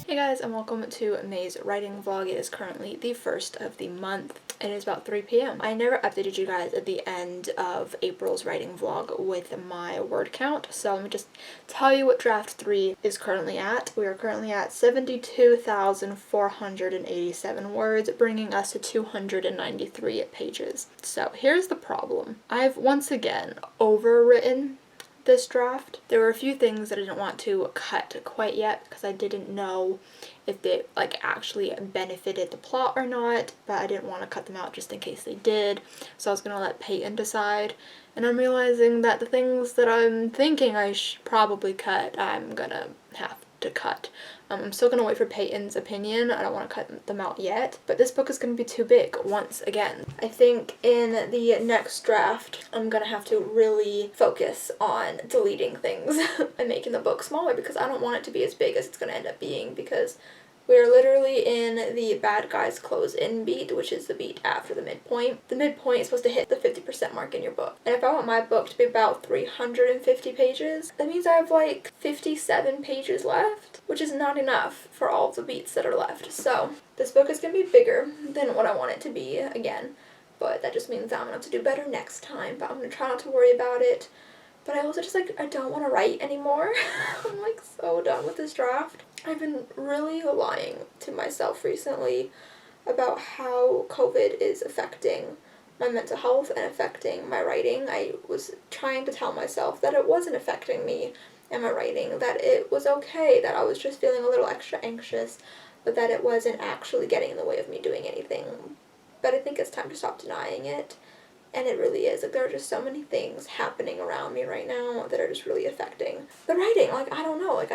Hey guys, and welcome to May's writing vlog. It is currently the 1st of the month. It is about 3 p.m. I never updated you guys at the end of April's writing vlog with my word count, so let me just tell you what draft 3 is currently at. We are currently at 72,487 words, bringing us to 293 pages. So here's the problem. I've once again overwritten this draft. There were a few things that I didn't want to cut quite yet because I didn't know if they actually benefited the plot or not, but I didn't want to cut them out just in case they did, so I was gonna let Peyton decide. And I'm realizing that the things that I'm thinking I should probably cut, I'm gonna have to cut. I'm still gonna wait for Peyton's opinion. I don't want to cut them out yet, but this book is gonna be too big once again. I think in the next draft I'm gonna have to really focus on deleting things and making the book smaller because I don't want it to be as big as it's gonna end up being, because we're literally in the bad guys close in beat, which is the beat after the midpoint. The midpoint is supposed to hit the 50% mark in your book. And if I want my book to be about 350 pages, that means I have like 57 pages left, which is not enough for all of the beats that are left. So this book is going to be bigger than what I want it to be again, but that just means that I'm going to have to do better next time. But I'm going to try not to worry about it. But I also just I don't want to write anymore. I'm so done with this draft. I've been really lying to myself recently about how COVID is affecting my mental health and affecting my writing. I was trying to tell myself that it wasn't affecting me and my writing, that it was okay, that I was just feeling a little extra anxious, but that it wasn't actually getting in the way of me doing anything. But I think it's time to stop denying it. And it really is. There are just so many things happening around me right now that are just really affecting the writing. I don't know. I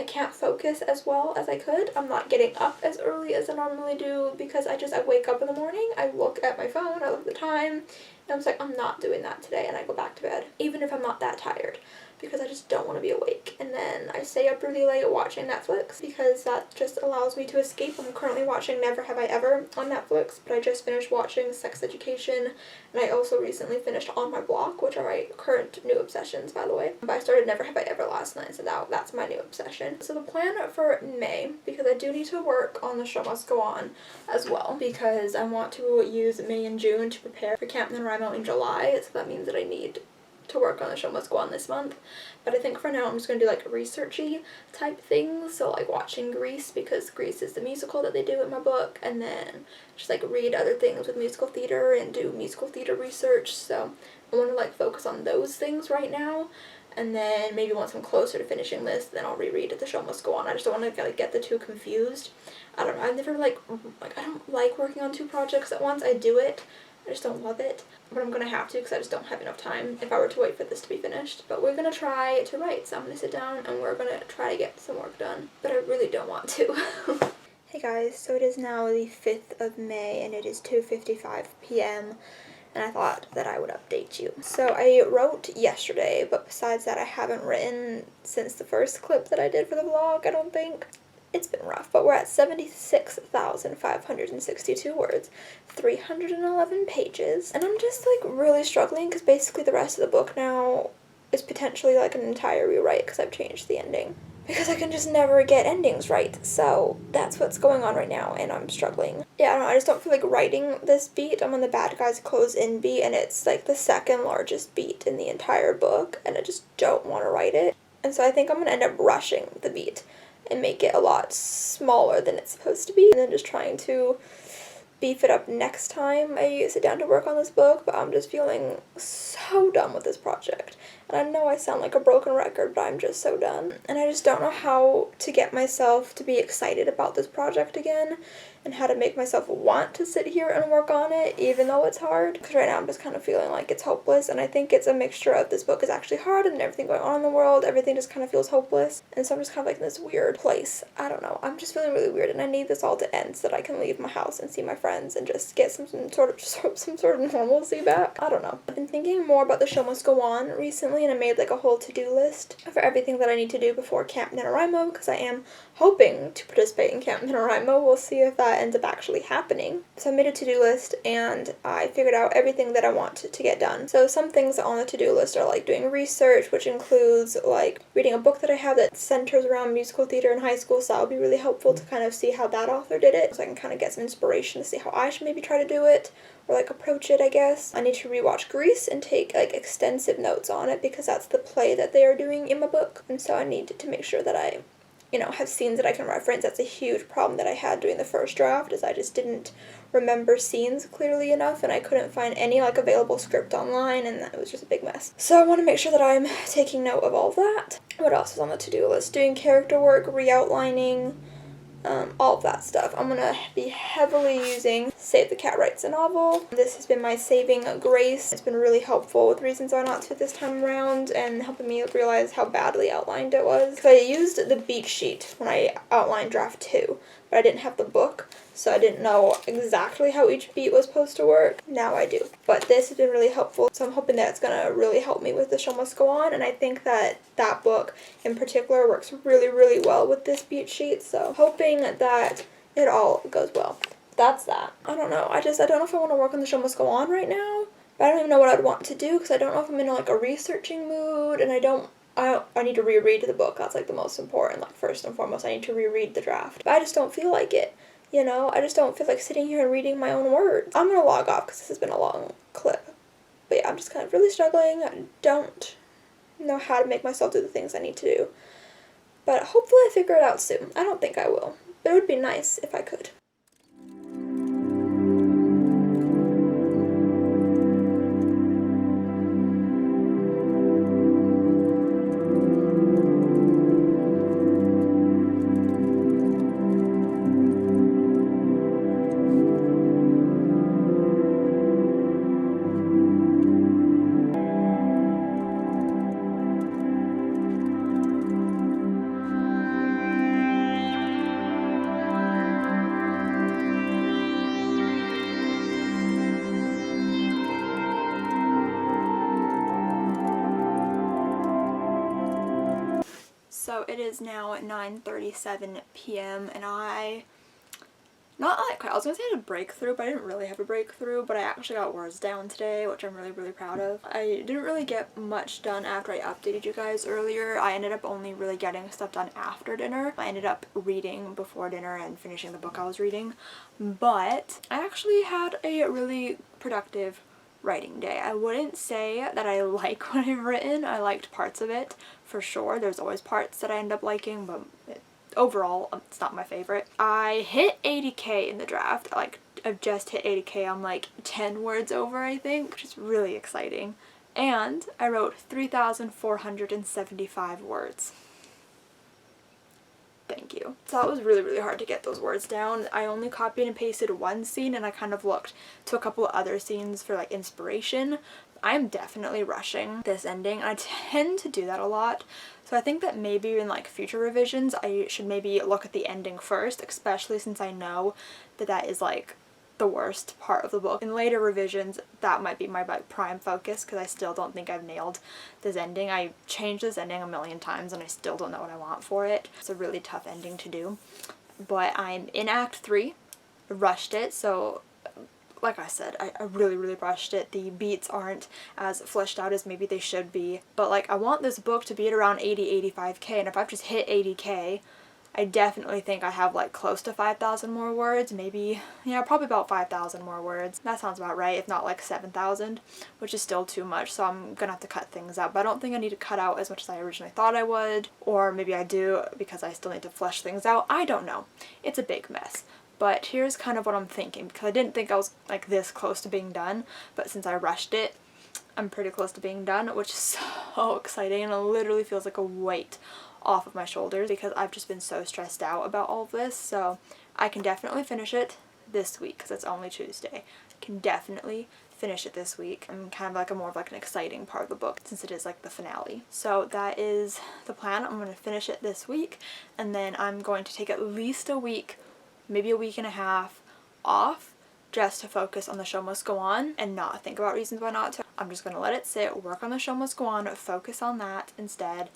can't focus as well as I could. I'm not getting up as early as I normally do because I wake up in the morning, I look at my phone, I look at the time, and I'm I'm not doing that today, and I go back to bed, even if I'm not that tired, because I just don't want to be awake. And then I stay up really late watching Netflix because that just allows me to escape. I'm currently watching Never Have I Ever on Netflix, but I just finished watching Sex Education, and I also recently finished On My Block, which are my current new obsessions, by the way. But I started Never Have I Ever last night, so that's my new obsession. So the plan for May, because I do need to work on The Show Must Go On as well, because I want to use May and June to prepare for Camp NaNoWriMo in July, so that means that I need to work on The Show Must Go On this month. But I think for now I'm just going to do researchy type things, so watching Grease, because Grease is the musical that they do in my book, and then just read other things with musical theater and do musical theater research. So I want to focus on those things right now, and then maybe once I'm closer to finishing this, then I'll reread The Show Must Go On. I just don't want to get the two confused. I don't know, I've never I don't like working on two projects at once. I do it, I just don't love it, but I'm gonna have to because I just don't have enough time if I were to wait for this to be finished. But we're gonna try to write, so I'm gonna sit down and we're gonna try to get some work done, but I really don't want to. Hey guys, so it is now the 5th of May and it is 2:55 p.m. and I thought that I would update you. So I wrote yesterday, but besides that I haven't written since the first clip that I did for the vlog, I don't think. It's been rough, but we're at 76,562 words, 311 pages, and I'm just really struggling because basically the rest of the book now is potentially an entire rewrite because I've changed the ending. Because I can just never get endings right, so that's what's going on right now, and I'm struggling. Yeah, I don't know, I just don't feel like writing this beat. I'm on the bad guys close in beat, and it's the second largest beat in the entire book, and I just don't want to write it. And so I think I'm going to end up rushing the beat and make it a lot smaller than it's supposed to be, and then just trying to beef it up next time I sit down to work on this book. But I'm just feeling so done with this project, and I know I sound like a broken record, but I'm just so done, and I just don't know how to get myself to be excited about this project again, and how to make myself want to sit here and work on it even though it's hard, because right now I'm just kind of feeling like it's hopeless. And I think it's a mixture of this book is actually hard and everything going on in the world, everything just kind of feels hopeless, and so I'm just kind of in this weird place. I don't know, I'm just feeling really weird, and I need this all to end so that I can leave my house and see my friends and just get some sort of normalcy back. I don't know. I've been thinking more about The Show Must Go On recently, recently, and I made like a whole to-do list for everything that I need to do before Camp NaNoWriMo, because I am hoping to participate in Camp NaNoWriMo. We'll see if that ends up actually happening. So I made a to-do list, and I figured out everything that I want to get done. So some things on the to-do list are like doing research, which includes like reading a book that I have that centers around musical theater in high school, so that would be really helpful to kind of see how that author did it, so I can kind of get some inspiration to see how I should maybe try to do it, or like approach it, I guess. I need to rewatch Grease and take like extensive notes on it, because that's the play that they are doing in my book, and so I need to make sure that I, you know, have scenes that I can reference. That's a huge problem that I had doing the first draft, is I just didn't remember scenes clearly enough, and I couldn't find any like available script online, and it was just a big mess. So I want to make sure that I'm taking note of all of that. What else is on the to-do list? Doing character work, re-outlining, all of that stuff. I'm gonna be heavily using Save the Cat Writes a Novel. This has been my saving grace. It's been really helpful with Reasons Why Not To this time around, and helping me realize how badly outlined it was. So I used the beat sheet when I outlined draft 2, but I didn't have the book, so I didn't know exactly how each beat was supposed to work. Now I do. But this has been really helpful, so I'm hoping that it's gonna really help me with The Show Must Go On, and I think that that book in particular works really, really well with this beat sheet, so hoping that it all goes well. That's that. I don't know. I don't know if I want to work on The Show Must Go On right now, but I don't even know what I'd want to do, because I don't know if I'm in like a researching mood, and I need to reread the book. That's like the most important. Like first and foremost, I need to reread the draft. But I just don't feel like it. You know, I just don't feel like sitting here and reading my own words. I'm gonna log off because this has been a long clip. But yeah, I'm just kind of really struggling. I don't know how to make myself do the things I need to do. But hopefully I figure it out soon. I don't think I will, but it would be nice if I could. So it is now 9:37 p.m. and I was gonna say I had a breakthrough, but I didn't really have a breakthrough, but I actually got words down today, which I'm really, really proud of. I didn't really get much done after I updated you guys earlier. I ended up only really getting stuff done after dinner. I ended up reading before dinner and finishing the book I was reading, but I actually had a really productive writing day. I wouldn't say that I like what I've written. I liked parts of it, for sure. There's always parts that I end up liking, but overall, it's not my favorite. I hit 80k in the draft. I've just hit 80k. I'm like 10 words over, I think, which is really exciting. And I wrote 3,475 words. Thank you. So that was really, really hard to get those words down. I only copied and pasted one scene, and I kind of looked to a couple of other scenes for like inspiration. I'm definitely rushing this ending. I tend to do that a lot. So I think that maybe in like future revisions I should maybe look at the ending first, especially since I know that that is like the worst part of the book. In later revisions that might be my like prime focus, because I still don't think I've nailed this ending. I changed this ending a million times and I still don't know what I want for it. It's a really tough ending to do. But I'm in Act 3. I rushed it, so like I said, I really, really rushed it. The beats aren't as fleshed out as maybe they should be. But like, I want this book to be at around 80-85k, and if I've just hit 80k, I definitely think I have like close to 5,000 more words, maybe, yeah, probably about 5,000 more words. That sounds about right, if not like 7,000, which is still too much, so I'm gonna have to cut things out. But I don't think I need to cut out as much as I originally thought I would, or maybe I do because I still need to flesh things out. I don't know. It's a big mess. But here's kind of what I'm thinking, because I didn't think I was like this close to being done, but since I rushed it, I'm pretty close to being done, which is so exciting, and it literally feels like a weight off of my shoulders because I've just been so stressed out about all of this. So I can definitely finish it this week because it's only Tuesday. I can definitely finish it this week. I'm kind of like more of like an exciting part of the book since it is like the finale. So that is the plan. I'm going to finish it this week, and then I'm going to take at least a week, maybe a week and a half off, just to focus on The Show Must Go On and not think about Reasons Why Not To. I'm just going to let it sit, work on The Show Must Go On, focus on that instead,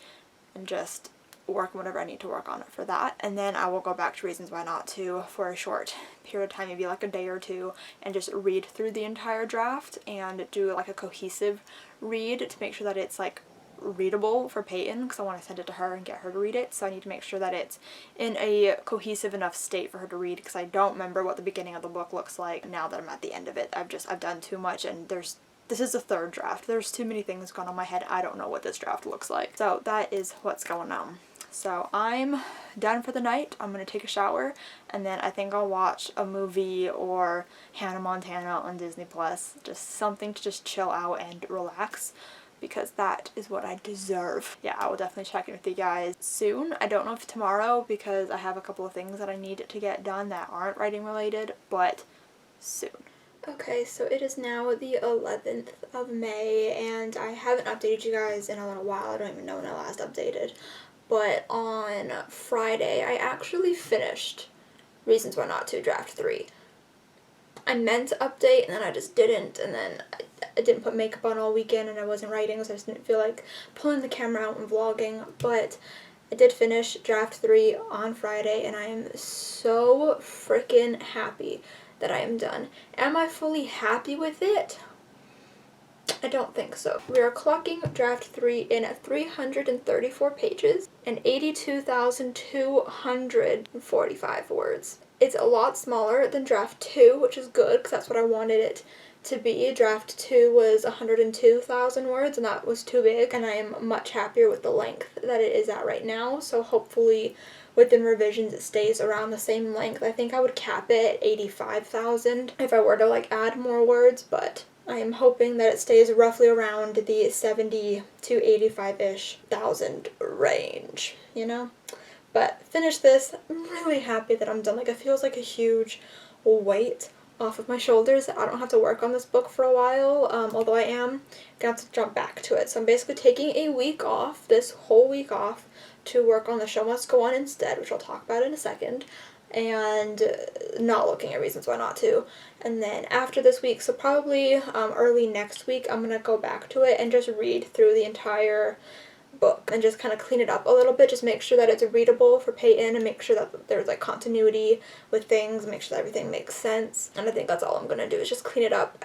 and just work on whatever I need to work on for that. And then I will go back to Reasons Why Not To for a short period of time, maybe like a day or two, and just read through the entire draft and do like a cohesive read to make sure that it's like readable for Peyton, because I want to send it to her and get her to read it. So I need to make sure that it's in a cohesive enough state for her to read, because I don't remember what the beginning of the book looks like now that I'm at the end of it. I've done too much, and this is the third draft. There's too many things going on in my head. I don't know what this draft looks like. So that is what's going on. So I'm done for the night. I'm going to take a shower, and then I think I'll watch a movie or Hannah Montana on Disney Plus. Just something to just chill out and relax, because that is what I deserve. Yeah, I will definitely check in with you guys soon. I don't know if tomorrow, because I have a couple of things that I need to get done that aren't writing related, but soon. Okay, so it is now the 11th of May, and I haven't updated you guys in a little while. I don't even know when I last updated. But on Friday, I actually finished Reasons Why Not To Draft 3. I meant to update, and then I just didn't, and then I didn't put makeup on all weekend, and I wasn't writing, so I just didn't feel like pulling the camera out and vlogging. But I did finish Draft 3 on Friday, and I am so freaking happy that I am done. Am I fully happy with it? I don't think so. We are clocking Draft 3 in at 334 pages and 82,245 words. It's a lot smaller than Draft 2, which is good, because that's what I wanted it to be. Draft 2 was 102,000 words, and that was too big, and I am much happier with the length that it is at right now, so hopefully within revisions it stays around the same length. I think I would cap it at 85,000 if I were to like add more words, but I am hoping that it stays roughly around the 70 to 85-ish thousand range, you know? But finish this. I'm really happy that I'm done. Like, it feels like a huge weight off of my shoulders. I don't have to work on this book for a while, although I am gonna have to jump back to it. So I'm basically taking a week off, this whole week off, to work on The Show Must Go On instead, which I'll talk about in a second, and not looking at Reasons Why Not To. And then after this week, so probably early next week, I'm gonna go back to it and just read through the entire book and just kind of clean it up a little bit, just make sure that it's readable for Peyton and make sure that there's like continuity with things, make sure that everything makes sense. And I think that's all I'm gonna do, is just clean it up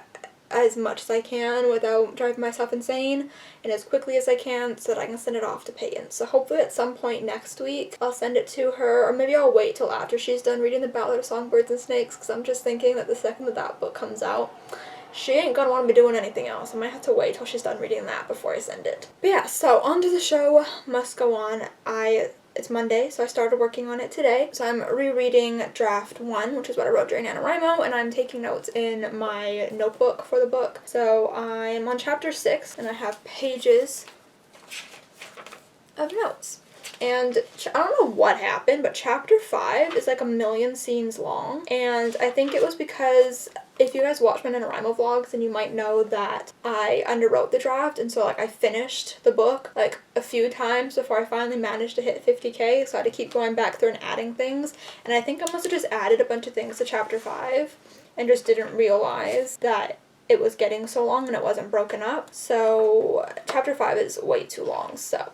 as much as I can without driving myself insane, and as quickly as I can, so that I can send it off to Peyton. So hopefully at some point next week I'll send it to her, or maybe I'll wait till after she's done reading The Ballad of Songbirds and Snakes, because I'm just thinking that the second that that book comes out, she ain't gonna want to be doing anything else. I might have to wait till she's done reading that before I send it. But yeah, so on to The Show Must Go On. It's Monday, so I started working on it today. So I'm rereading Draft 1, which is what I wrote during NaNoWriMo, and I'm taking notes in my notebook for the book. So I'm on Chapter 6, and I have pages of notes. And I don't know what happened, but Chapter 5 is like a million scenes long, and I think it was because if you guys watch my NaNoWriMo vlogs, then you might know that I underwrote the draft, and so like I finished the book like a few times before I finally managed to hit 50k, so I had to keep going back through and adding things, and I think I must have just added a bunch of things to Chapter 5 and just didn't realize that it was getting so long and it wasn't broken up. So Chapter 5 is way too long, so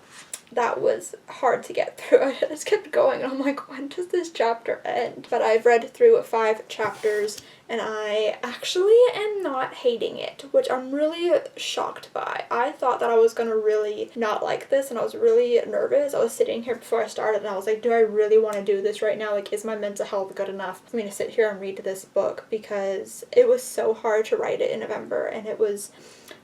that was hard to get through. I just kept going, and I'm like, when does this chapter end? But I've read through 5 chapters, and I actually am not hating it, which I'm really shocked by. I thought that I was gonna really not like this, and I was really nervous. I was sitting here before I started, and I was like, do I really want to do this right now? Like, is my mental health good enough for me to sit here and read this book? Because it was so hard to write it in November, and it was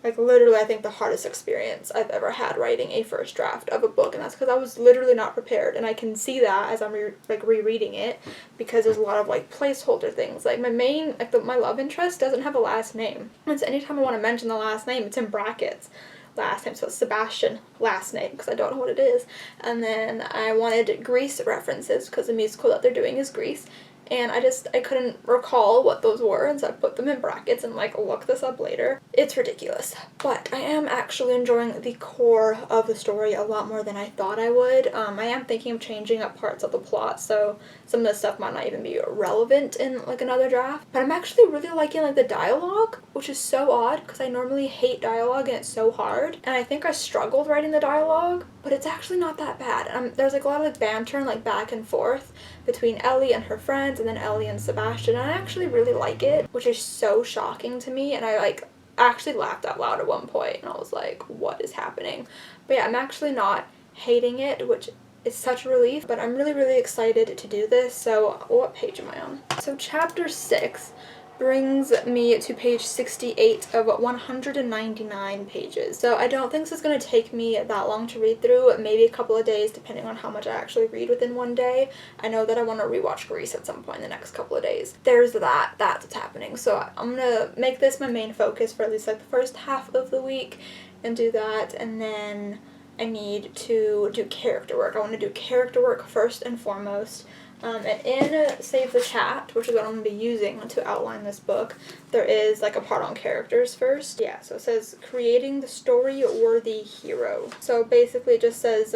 like literally I think the hardest experience I've ever had writing a first draft of a book, and that's because I was literally not prepared, and I can see that as I'm rereading it, because there's a lot of like placeholder things. Like my love interest doesn't have a last name, and so anytime I want to mention the last name, it's in brackets. Last name, so it's Sebastian last name, because I don't know what it is. And then I wanted Grease references, because the musical that they're doing is Grease, and I couldn't recall what those were, and so I put them in brackets and like looked this up later. It's ridiculous. But I am actually enjoying the core of the story a lot more than I thought I would. I am thinking of changing up parts of the plot, so some of the stuff might not even be relevant in like another draft. But I'm actually really liking like the dialogue, which is so odd because I normally hate dialogue and it's so hard. And I think I struggled writing the dialogue, but it's actually not that bad. There's like a lot of like banter and like back and forth between Ellie and her friends, and then Ellie and Sebastian, and I actually really like it, which is so shocking to me, and I like actually laughed out loud at one point, and I was like, what is happening? But yeah, I'm actually not hating it, which is such a relief, but I'm really, really excited to do this. So what page am I on? So chapter 6 brings me to page 68 of 199 pages. So I don't think this is going to take me that long to read through, maybe a couple of days depending on how much I actually read within one day. I know that I want to rewatch Grease at some point in the next couple of days. There's that's what's happening. So I'm going to make this my main focus for at least like the first half of the week and do that, and then I need to do character work. I want to do character work first and foremost. And in Save the Chat, which is what I'm going to be using to outline this book, there is like a part on characters first. Yeah, so it says creating the story-worthy hero. So basically it just says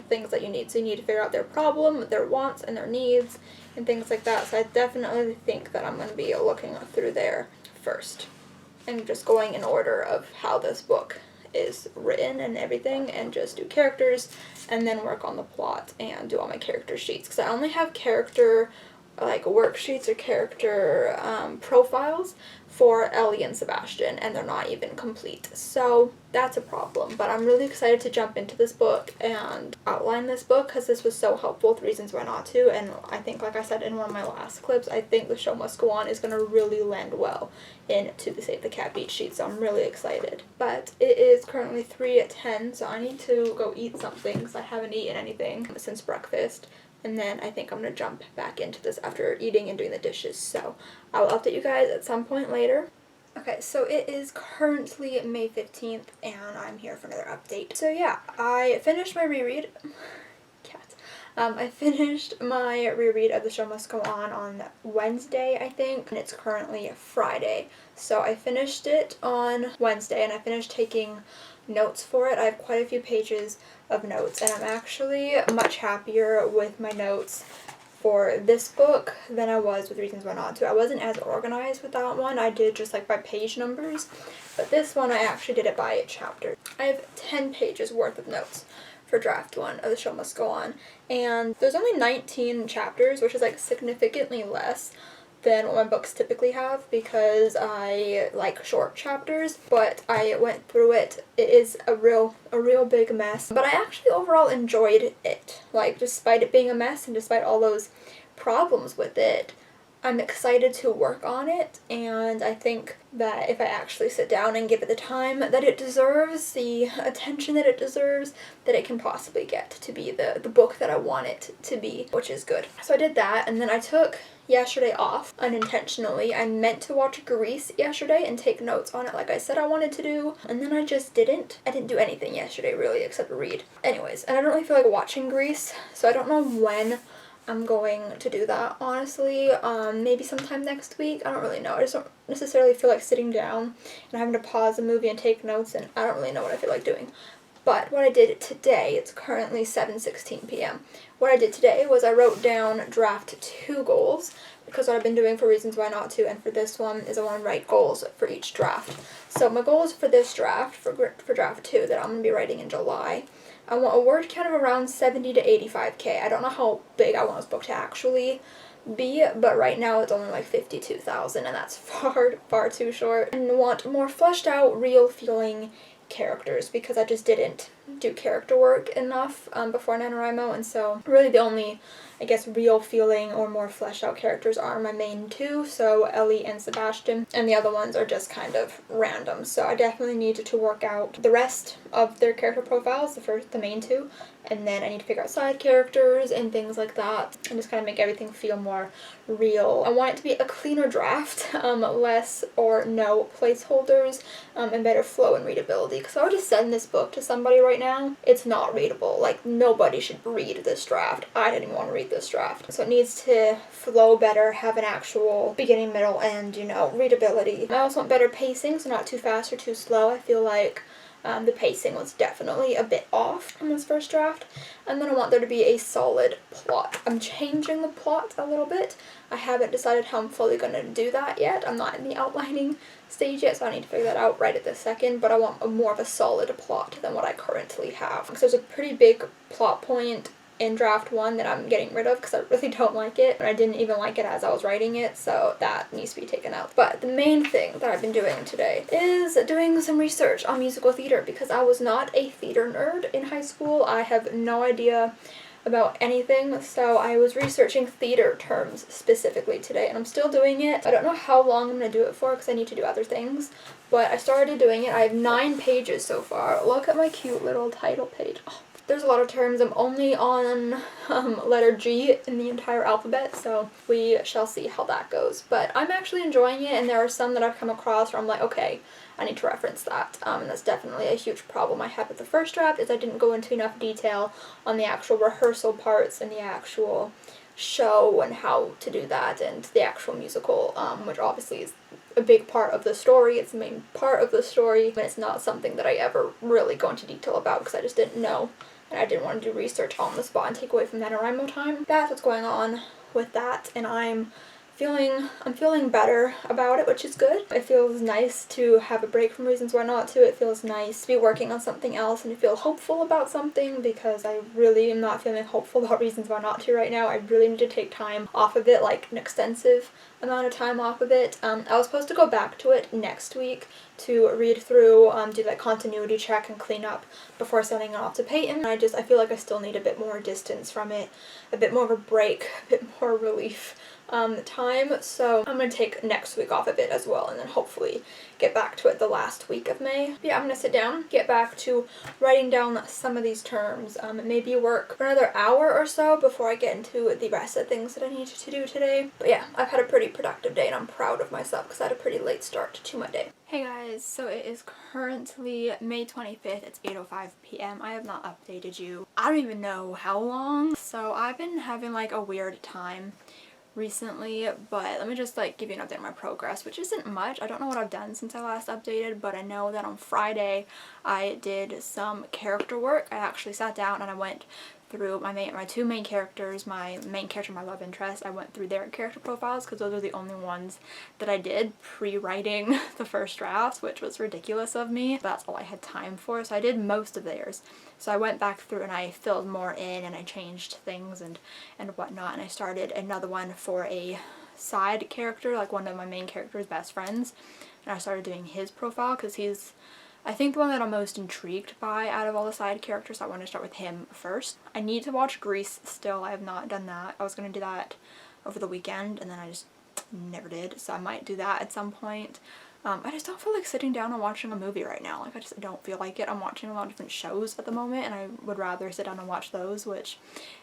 things that you need. So you need to figure out their problem, their wants, and their needs, and things like that. So I definitely think that I'm going to be looking through there first and just going in order of how this book is written and everything, and just do characters and then work on the plot and do all my character sheets, because I only have character like worksheets or character profiles for Ellie and Sebastian, and they're not even complete, so that's a problem. But I'm really excited to jump into this book and outline this book, because this was so helpful with Reasons Why Not To, and I think, like I said in one of my last clips, I think The Show Must Go On is going to really land well into the Save the Cat beat sheet, so I'm really excited. But it is currently 3:10, so I need to go eat something because I haven't eaten anything since breakfast. And then I think I'm going to jump back into this after eating and doing the dishes. So I will update you guys at some point later. Okay, so it is currently May 15th, and I'm here for another update. So yeah, I finished my reread. Cat. I finished my reread of The Show Must Go On Wednesday, I think, and it's currently Friday. So I finished it on Wednesday, and I finished taking notes for it. I have quite a few pages of notes, and I'm actually much happier with my notes for this book than I was with Reasons Why Not To. I wasn't as organized with that one. I did just like by page numbers, but this one I actually did it by chapter. I have 10 pages worth of notes for draft 1 of The Show Must Go On, and there's only 19 chapters, which is like significantly less than what my books typically have, because I like short chapters, but I went through it. It is a real big mess, but I actually overall enjoyed it. Like, despite it being a mess and despite all those problems with it, I'm excited to work on it, and I think that if I actually sit down and give it the time that it deserves, the attention that it deserves, that it can possibly get to be the book that I want it to be, which is good. So I did that, and then I took yesterday off unintentionally. I meant to watch Grease yesterday and take notes on it like I said I wanted to do, and then I just didn't. I didn't do anything yesterday really except read. Anyways, and I don't really feel like watching Grease, so I don't know when I'm going to do that, honestly. Maybe sometime next week. I don't really know. I just don't necessarily feel like sitting down and having to pause the movie and take notes, and I don't really know what I feel like doing. But what I did today, it's currently 7:16 p.m. What I did today was I wrote down draft 2 goals, because what I've been doing for Reasons Why Not To and for this one is I want to write goals for each draft. So my goals for this draft, for draft 2 that I'm going to be writing in July, I want a word count of around 70 to 85k. I don't know how big I want this book to actually be, but right now it's only like 52,000, and that's far too short. And I want more fleshed out, real feeling characters, because I just didn't do character work enough before NaNoWriMo, and so really the only, I guess, real feeling or more fleshed out characters are my main 2, so Ellie and Sebastian, and the other ones are just kind of random. So I definitely need to work out the rest of their character profiles, the main 2, and then I need to figure out side characters and things like that, and just kind of make everything feel more real. I want it to be a cleaner draft, less or no placeholders, and better flow and readability, because I would just send this book to somebody right now, it's not readable. Like, nobody should read this draft. I didn't even want to read this draft. So it needs to flow better, have an actual beginning, middle, end, you know, readability. I also want better pacing, so not too fast or too slow. I feel like the pacing was definitely a bit off in this first draft. And then I want there to be a solid plot. I'm changing the plot a little bit. I haven't decided how I'm fully going to do that yet. I'm not in the outlining stage yet, so I need to figure that out right at this second. But I want more of a solid plot than what I currently have. Because there's a pretty big plot point in draft 1 that I'm getting rid of because I really don't like it, and I didn't even like it as I was writing it, so that needs to be taken out. But the main thing that I've been doing today is doing some research on musical theater, because I was not a theater nerd in high school. I have no idea about anything, so I was researching theater terms specifically today, and I'm still doing it. I don't know how long I'm going to do it for because I need to do other things, but I started doing it. I have 9 pages so far. Look at my cute little title page. Oh, there's a lot of terms. I'm only on letter G in the entire alphabet, so we shall see how that goes. But I'm actually enjoying it, and there are some that I've come across where I'm like, okay, I need to reference that. And that's definitely a huge problem I had with the first draft, is I didn't go into enough detail on the actual rehearsal parts and the actual show and how to do that, and the actual musical, which obviously is a big part of the story. It's the main part of the story, but it's not something that I ever really go into detail about because I just didn't know, and I didn't want to do research on the spot and take away from NaNoWriMo time. That's what's going on with that, and I'm feeling better about it, which is good. It feels nice to have a break from Reasons Why Not To. It feels nice to be working on something else and to feel hopeful about something, because I really am not feeling hopeful about Reasons Why Not To right now. I really need to take time off of it, like an extensive amount of time off of it. I was supposed to go back to it next week to read through, do that continuity check and clean up before sending it off to Peyton. I feel like I still need a bit more distance from it, a bit more of a break, a bit more relief time, so I'm going to take next week off of it as well, and then hopefully get back to it the last week of May. But yeah, I'm going to sit down, get back to writing down some of these terms, maybe work for another hour or so before I get into the rest of the things that I need to do today. But yeah, I've had a pretty productive day, and I'm proud of myself because I had a pretty late start to my day. Hey guys, so it is currently May 25th, it's 8:05 p.m. I have not updated you. I don't even know how long, so I've been having like a weird time recently, but let me just like give you an update on my progress, which isn't much. I don't know what I've done since I last updated, but I know that on Friday I did some character work. I actually sat down and I went through my two main characters, my main character and my love interest. I went through their character profiles because those are the only ones that I did pre-writing the first drafts, which was ridiculous of me. That's all I had time for, so I did most of theirs. So I went back through and I filled more in and I changed things and whatnot, and I started another one for a side character, like one of my main character's best friends, and I started doing his profile because he's, I think, the one that I'm most intrigued by out of all the side characters, so I want to start with him first. I need to watch Grease still. I have not done that. I was going to do that over the weekend, and then I just never did, so I might do that at some point. I just don't feel like sitting down and watching a movie right now. Like, I just don't feel like it. I'm watching a lot of different shows at the moment, and I would rather sit down and watch those, which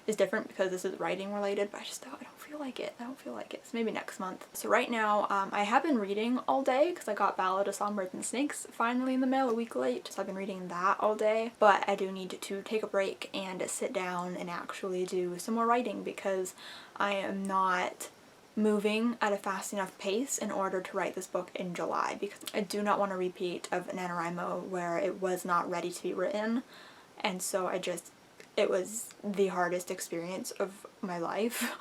is different because this is writing related, but I don't feel like it. I don't feel like it. So maybe next month. So right now, I have been reading all day because I got Ballad of Songbirds and Snakes finally in the mail a week late, so I've been reading that all day, but I do need to take a break and sit down and actually do some more writing because I am not moving at a fast enough pace in order to write this book in July, because I do not want a repeat of NaNoWriMo where it was not ready to be written, and so it was the hardest experience of my life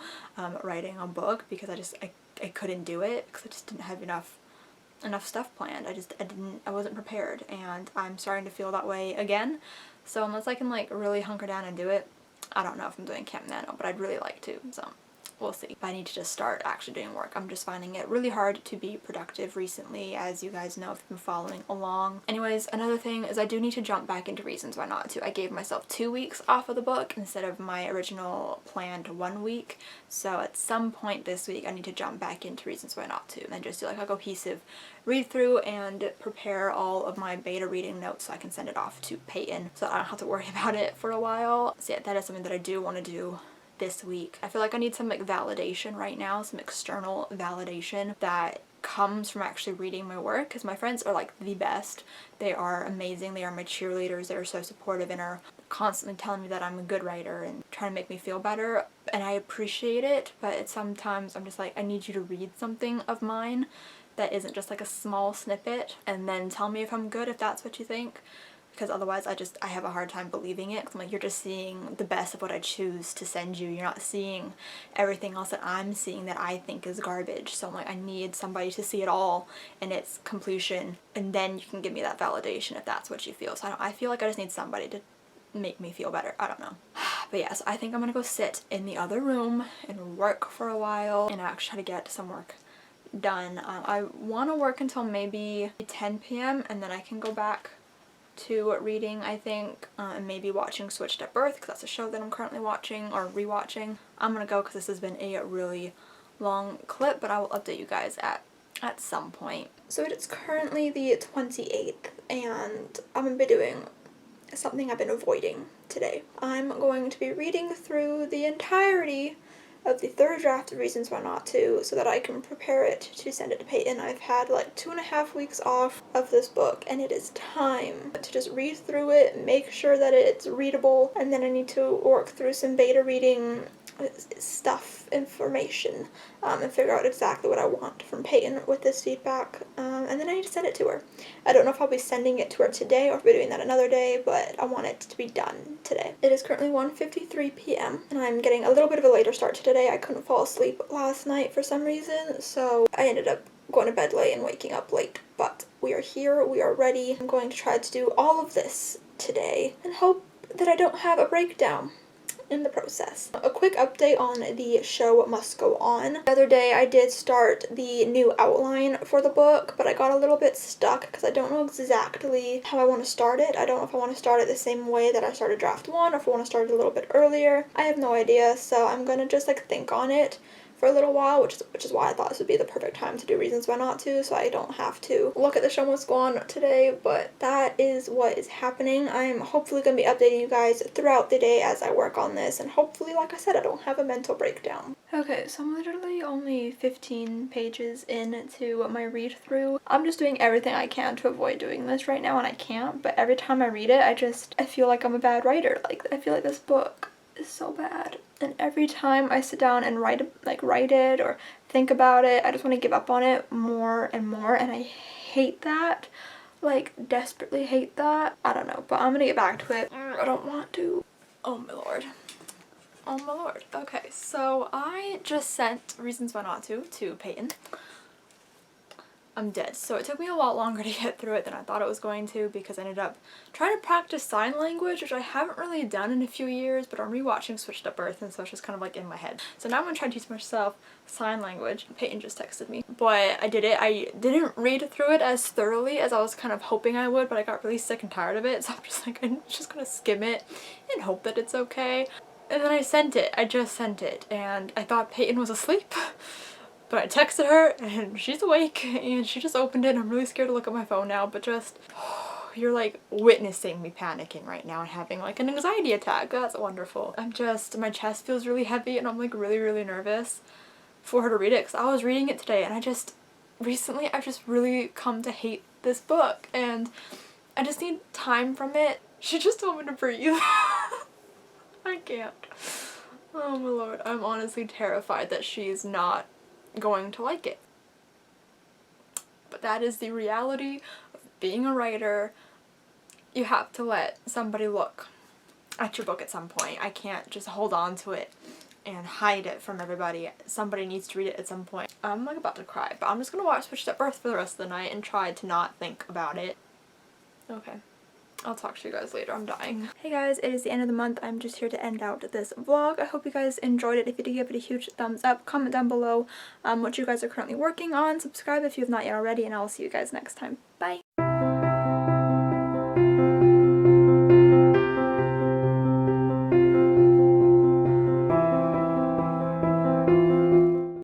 writing a book, because I couldn't do it because I just didn't have enough stuff planned. I wasn't prepared, and I'm starting to feel that way again. So unless I can like really hunker down and do it, I don't know if I'm doing Camp Nano, but I'd really like to, so we'll see. But I need to just start actually doing work. I'm just finding it really hard to be productive recently, as you guys know if you've been following along. Anyways, another thing is I do need to jump back into Reasons Why Not To. I gave myself 2 weeks off of the book instead of my original planned 1 week. So at some point this week I need to jump back into Reasons Why Not To and just do like a cohesive read through and prepare all of my beta reading notes so I can send it off to Peyton so I don't have to worry about it for a while. So yeah, that is something that I do want to do this week. I feel like I need some like validation right now, some external validation that comes from actually reading my work, because my friends are like the best. They are amazing. They are my cheerleaders. They are so supportive and are constantly telling me that I'm a good writer and trying to make me feel better, and I appreciate it, but sometimes I'm just like, I need you to read something of mine that isn't just like a small snippet and then tell me if I'm good, if that's what you think, because otherwise I have a hard time believing it. I'm like, you're just seeing the best of what I choose to send you. You're not seeing everything else that I'm seeing that I think is garbage. So I'm like, I need somebody to see it all in its completion, and then you can give me that validation if that's what you feel. So I feel like I just need somebody to make me feel better. I don't know. But yes, I think I'm gonna go sit in the other room and work for a while and actually try to get some work done. I want to work until maybe 10 p.m. and then I can go back to reading, I think, and maybe watching Switched at Birth, because that's a show that I'm currently watching or rewatching. I'm gonna go because this has been a really long clip, but I will update you guys at some point. So it is currently the 28th, and I'm gonna be doing something I've been avoiding today. I'm going to be reading through the entirety of the third draft of Reasons Why Not To so that I can prepare it to send it to Peyton. I've had like 2.5 weeks off of this book, and it is time to just read through it, make sure that it's readable, and then I need to work through some beta reading stuff, information, and figure out exactly what I want from Peyton with this feedback, and then I need to send it to her. I don't know if I'll be sending it to her today or if I'll be doing that another day, but I want it to be done today. It is currently 1:53 p.m. and I'm getting a little bit of a later start to today. I couldn't fall asleep last night for some reason, so I ended up going to bed late and waking up late, but we are here, we are ready. I'm going to try to do all of this today and hope that I don't have a breakdown in the process. A quick update on the show Must Go On. The other day I did start the new outline for the book, but I got a little bit stuck because I don't know exactly how I want to start it. I don't know if I want to start it the same way that I started draft 1 or if I want to start it a little bit earlier. I have no idea, so I'm gonna just like think on it for a little while, which is why I thought this would be the perfect time to do Reasons Why Not To, so I don't have to look at the show Must Go On today, but that is what is happening. I'm hopefully going to be updating you guys throughout the day as I work on this, and hopefully, like I said, I don't have a mental breakdown. Okay, so I'm literally only 15 pages into my read through. I'm just doing everything I can to avoid doing this right now, and I can't, but every time I read it, I feel like I'm a bad writer. Like, I feel like this book is so bad, and every time I sit down and write it or think about it, I just want to give up on it more and more, and I hate that, like desperately hate that. I don't know, but I'm gonna get back to it. I don't want to. Oh my lord. Oh my lord. Okay, so I just sent Reasons Why Not To Peyton. I'm dead. So it took me a lot longer to get through it than I thought it was going to, because I ended up trying to practice sign language, which I haven't really done in a few years, but I'm rewatching Switched at Birth, and so it's just kind of like in my head. So now I'm gonna try to teach myself sign language. Peyton just texted me. But I did it. I didn't read through it as thoroughly as I was kind of hoping I would, but I got really sick and tired of it, so I'm just like, I'm just gonna skim it and hope that it's okay. And then I sent it. I just sent it, and I thought Peyton was asleep. But I texted her and she's awake and she just opened it, and I'm really scared to look at my phone now, but just, you're like witnessing me panicking right now and having like an anxiety attack. That's wonderful. My chest feels really heavy and I'm like really nervous for her to read it, because I was reading it today and recently I've just really come to hate this book and I just need time from it. She just told me to breathe. I can't. Oh my lord. I'm honestly terrified that she's not going to like it. But that is the reality of being a writer. You have to let somebody look at your book at some point. I can't just hold on to it and hide it from everybody. Somebody needs to read it at some point. I'm like about to cry, but I'm just gonna watch Switched at Birth for the rest of the night and try to not think about it. Okay. I'll talk to you guys later. I'm dying. Hey guys, it is the end of the month. I'm just here to end out this vlog. I hope you guys enjoyed it. If you did, give it a huge thumbs up. Comment down below what you guys are currently working on. Subscribe if you have not yet already, and I'll see you guys next time. Bye!